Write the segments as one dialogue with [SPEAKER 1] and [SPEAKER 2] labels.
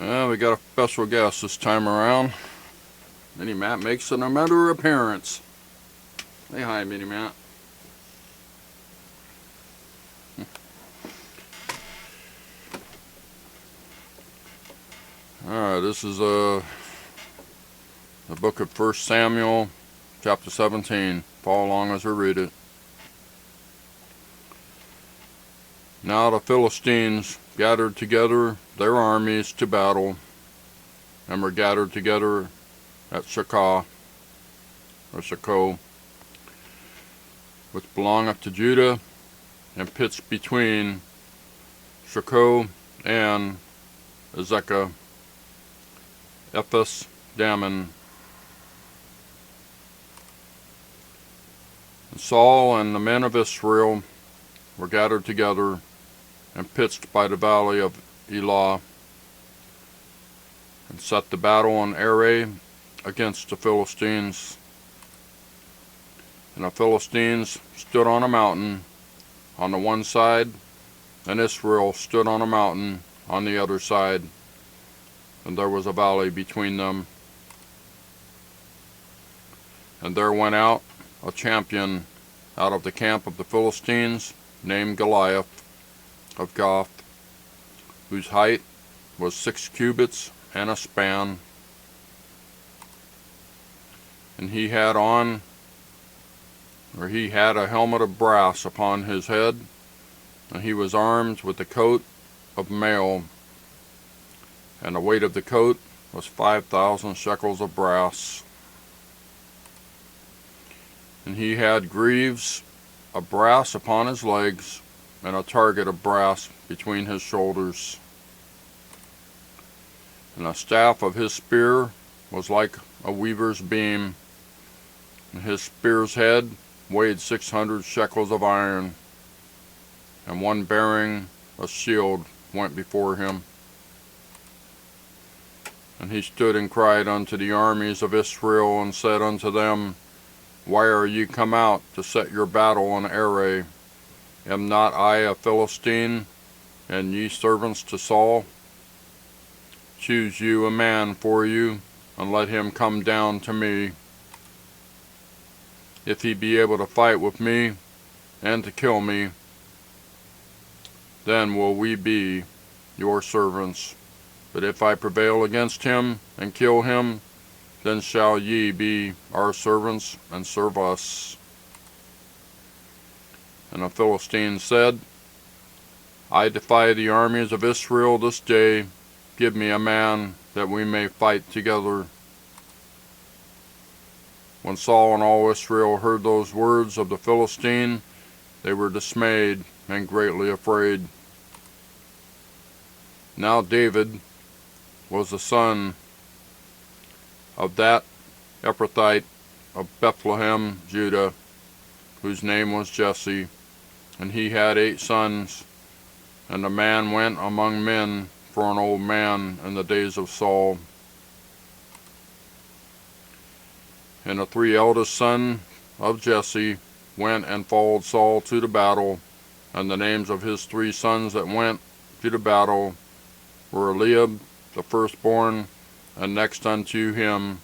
[SPEAKER 1] We got a special guest this time around. Mini Matt makes another appearance. Say hi, Mini Matt. Alright, this is the book of 1 Samuel, chapter 17. Follow along as we read it. Now the Philistines gathered together their armies to battle, and were gathered together at Shekau, which belongeth to Judah, and pitched between Shekau and Azekah, Ephes Dammon. And Saul and the men of Israel were gathered together and pitched by the valley of Elah, and set the battle in array against the Philistines. And the Philistines stood on a mountain on the one side, and Israel stood on a mountain on the other side, and there was a valley between them. And there went out a champion out of the camp of the Philistines, named Goliath of Gath, whose height was 6 cubits and a span. And he had a helmet of brass upon his head, and he was armed with the coat of mail, and the weight of the coat was 5,000 shekels of brass. And he had greaves of brass upon his legs, and a target of brass between his shoulders. And the staff of his spear was like a weaver's beam, and his spear's head weighed 600 shekels of iron, and one bearing a shield went before him. And he stood and cried unto the armies of Israel, and said unto them, Why are ye come out to set your battle in array? Am not I a Philistine, and ye servants to Saul? Choose you a man for you, and let him come down to me. If he be able to fight with me, and to kill me, then will we be your servants. But if I prevail against him, and kill him, then shall ye be our servants, and serve us. And the Philistines said, I defy the armies of Israel this day. Give me a man, that we may fight together. When Saul and all Israel heard those words of the Philistine, they were dismayed and greatly afraid. Now David was the son of that Ephrathite of Bethlehem, Judah, whose name was Jesse, and he had 8 sons. And the man went among men for an old man in the days of Saul. And the 3 eldest sons of Jesse went and followed Saul to the battle, and the names of his 3 sons that went to the battle were Eliab the firstborn, and next unto him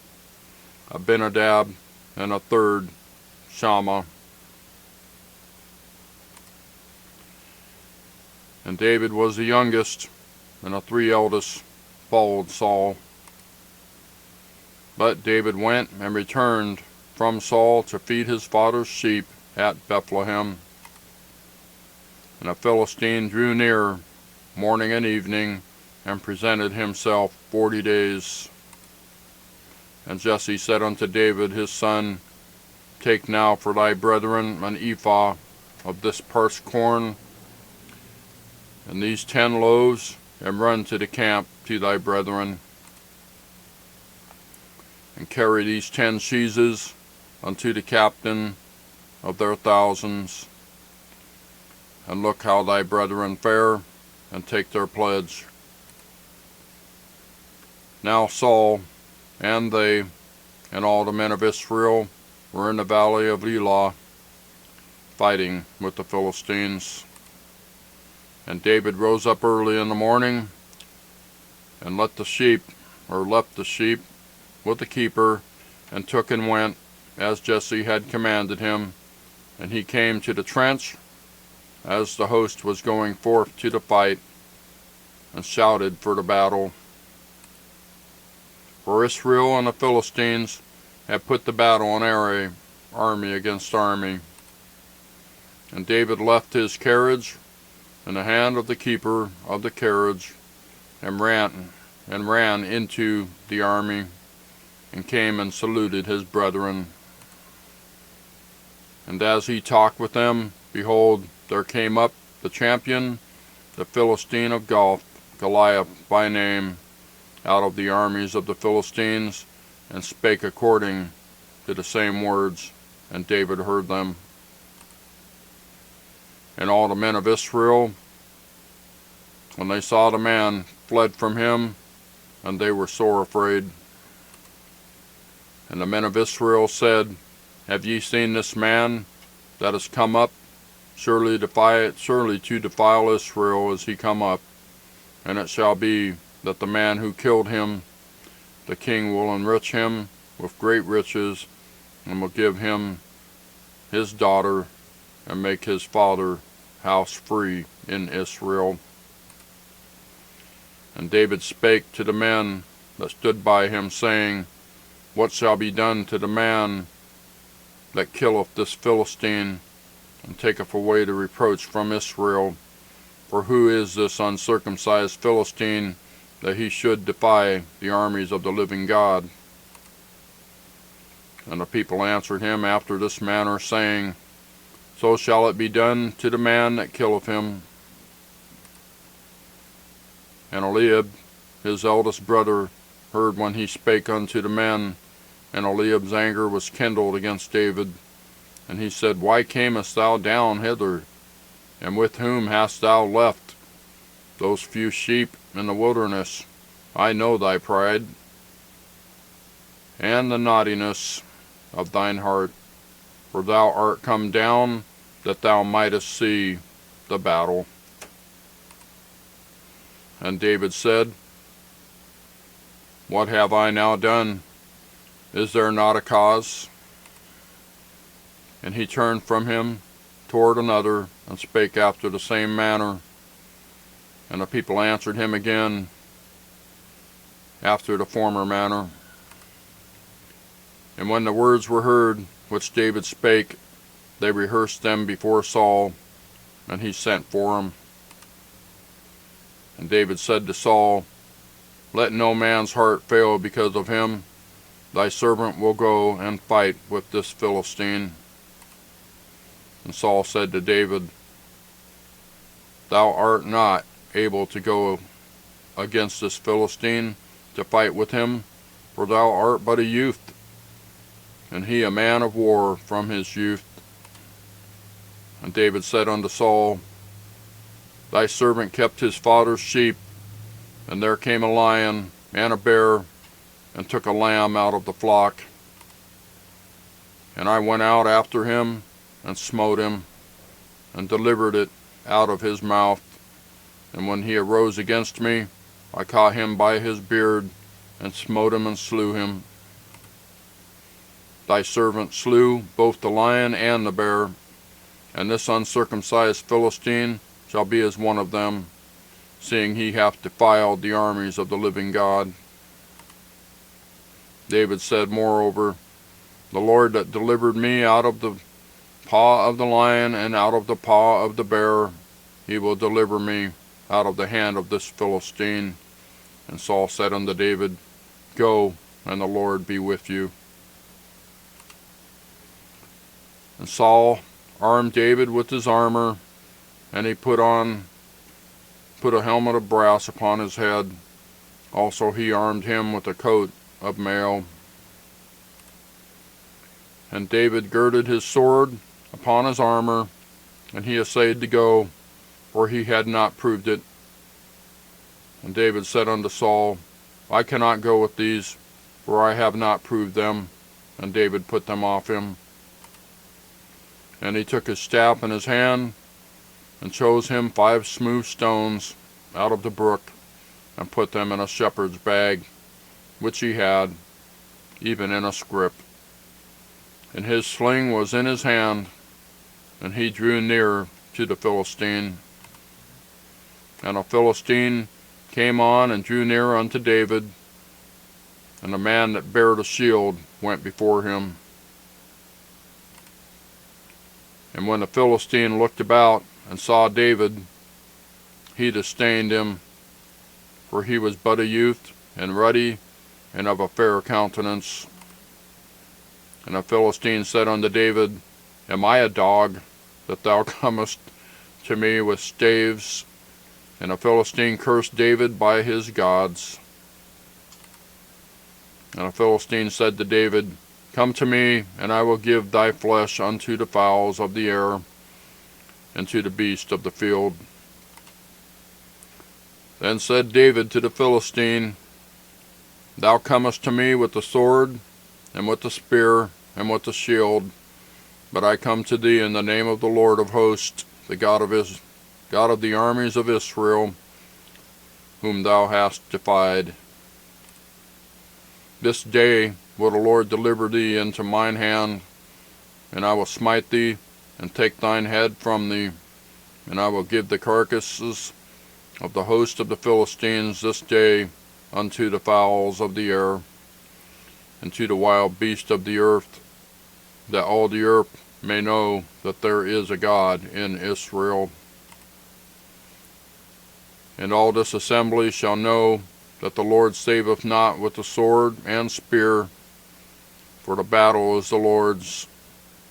[SPEAKER 1] Abinadab, and a third Shammah. And David was the youngest, and the 3 eldest followed Saul. But David went and returned from Saul to feed his father's sheep at Bethlehem. And a Philistine drew near morning and evening, and presented himself 40 days. And Jesse said unto David his son, Take now for thy brethren an ephah of this parched corn, and these 10 loaves, and run to the camp to thy brethren. And carry these 10 cheeses unto the captain of their thousands, and look how thy brethren fare, and take their pledge. Now Saul, and they, and all the men of Israel, were in the valley of Elah, fighting with the Philistines. And David rose up early in the morning, and left the sheep with the keeper, and took and went, as Jesse had commanded him. And he came to the trench, as the host was going forth to the fight, and shouted for the battle. For Israel and the Philistines had put the battle in array, army against army. And David left his carriage in the hand of the keeper of the carriage, and ran into the army, and came and saluted his brethren. And as he talked with them, behold, there came up the champion, the Philistine of Goliath by name, out of the armies of the Philistines, and spake according to the same words, and David heard them. And all the men of Israel, when they saw the man, fled from him, and they were sore afraid. And the men of Israel said, Have ye seen this man that is come up? Surely to defile Israel is he come up. And it shall be that the man who killed him, the king will enrich him with great riches, and will give him his daughter, and make his father's house free in Israel. And David spake to the men that stood by him, saying, What shall be done to the man that killeth this Philistine, and taketh away the reproach from Israel? For who is this uncircumcised Philistine, that he should defy the armies of the living God? And the people answered him after this manner, saying, So shall it be done to the man that killeth him. And Eliab, his eldest brother, heard when he spake unto the men, and Eliab's anger was kindled against David. And he said, Why camest thou down hither? And with whom hast thou left those few sheep in the wilderness? I know thy pride, and the naughtiness of thine heart, for thou art come down that thou mightest see the battle. And David said, What have I now done? Is there not a cause? And he turned from him toward another, and spake after the same manner. And the people answered him again after the former manner. And when the words were heard which David spake, they rehearsed them before Saul, and he sent for him. And David said to Saul, Let no man's heart fail because of him. Thy servant will go and fight with this Philistine. And Saul said to David, Thou art not able to go against this Philistine to fight with him, for thou art but a youth, and he a man of war from his youth. And David said unto Saul, Thy servant kept his father's sheep, and there came a lion and a bear, and took a lamb out of the flock. And I went out after him, and smote him, and delivered it out of his mouth. And when he arose against me, I caught him by his beard, and smote him and slew him. Thy servant slew both the lion and the bear, and this uncircumcised Philistine shall be as one of them, seeing he hath defiled the armies of the living God. David said moreover, The Lord that delivered me out of the paw of the lion and out of the paw of the bear, he will deliver me out of the hand of this Philistine. And Saul said unto David, Go, and the Lord be with you. And Saul armed David with his armor, and he put a helmet of brass upon his head. Also he armed him with a coat of mail. And David girded his sword upon his armor, and he essayed to go, for he had not proved it. And David said unto Saul, I cannot go with these, for I have not proved them. And David put them off him. And he took his staff in his hand, and chose him 5 smooth stones out of the brook, and put them in a shepherd's bag, which he had, even in a scrip. And his sling was in his hand, and he drew near to the Philistine. And a Philistine came on and drew near unto David, and the man that bare the shield went before him. And when the Philistine looked about and saw David, he disdained him, for he was but a youth, and ruddy, and of a fair countenance. And the Philistine said unto David, Am I a dog, that thou comest to me with staves? And the Philistine cursed David by his gods. And the Philistine said to David, Come to me, and I will give thy flesh unto the fowls of the air, and to the beasts of the field. Then said David to the Philistine, Thou comest to me with the sword, and with the spear, and with the shield, but I come to thee in the name of the Lord of hosts, the God of the armies of Israel, whom thou hast defied. This day will the Lord deliver thee into mine hand, and I will smite thee, and take thine head from thee, and I will give the carcasses of the host of the Philistines this day unto the fowls of the air, and to the wild beasts of the earth, that all the earth may know that there is a God in Israel. And all this assembly shall know that the Lord saveth not with the sword and spear, for the battle is the Lord's,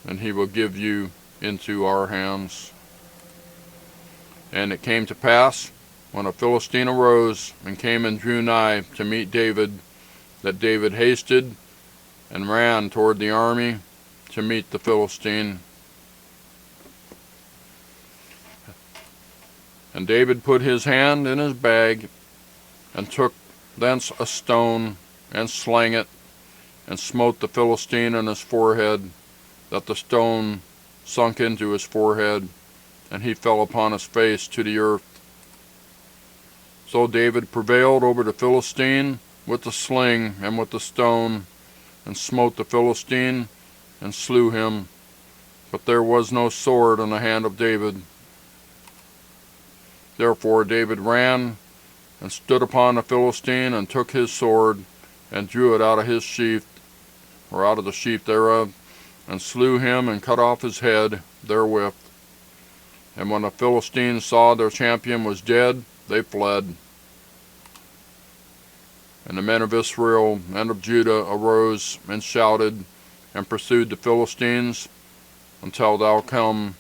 [SPEAKER 1] and he will give you into our hands. And it came to pass, when a Philistine arose and came and drew nigh to meet David, that David hasted and ran toward the army to meet the Philistine. And David put his hand in his bag, and took thence a stone, and slang it, and smote the Philistine in his forehead, that the stone sunk into his forehead, and he fell upon his face to the earth. So David prevailed over the Philistine with the sling and with the stone, and smote the Philistine, and slew him. But there was no sword in the hand of David. Therefore David ran, and stood upon the Philistine, and took his sword, and drew it out of his sheath, or out of the sheath thereof, and slew him, and cut off his head therewith. And when the Philistines saw their champion was dead, they fled. And the men of Israel and of Judah arose and shouted, and pursued the Philistines, until thou come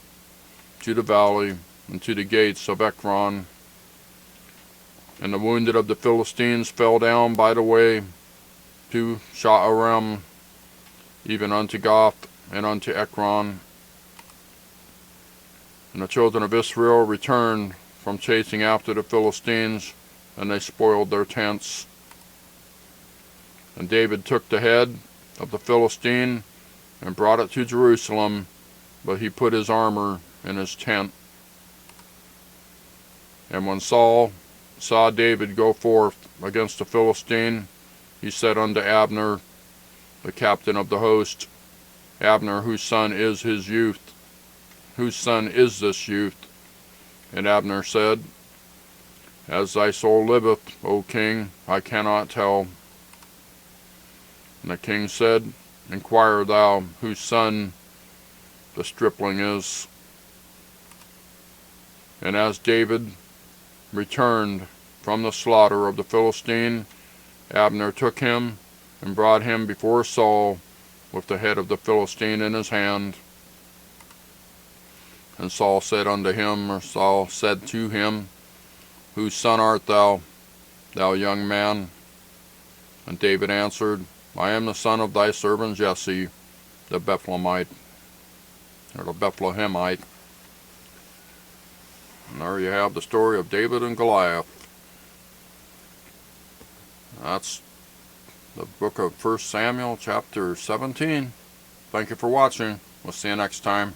[SPEAKER 1] to the valley, and to the gates of Ekron. And the wounded of the Philistines fell down by the way to Sha'arim, even unto Goth, and unto Ekron. And the children of Israel returned from chasing after the Philistines, and they spoiled their tents. And David took the head of the Philistine, and brought it to Jerusalem, but he put his armor in his tent. And when Saul saw David go forth against the Philistine, he said unto Abner, the captain of the host, Abner, whose son is his youth? Whose son is this youth? And Abner said, As thy soul liveth, O king, I cannot tell. And the king said, Inquire thou whose son the stripling is. And as David returned from the slaughter of the Philistine, Abner took him, and brought him before Saul, with the head of the Philistine in his hand. And Saul said unto him, or Saul said to him, Whose son art thou, thou young man? And David answered, I am the son of thy servant Jesse, the Bethlehemite, or the Bethlehemite. And there you have the story of David and Goliath. That's the book of 1 Samuel, chapter 17. Thank you for watching. We'll see you next time.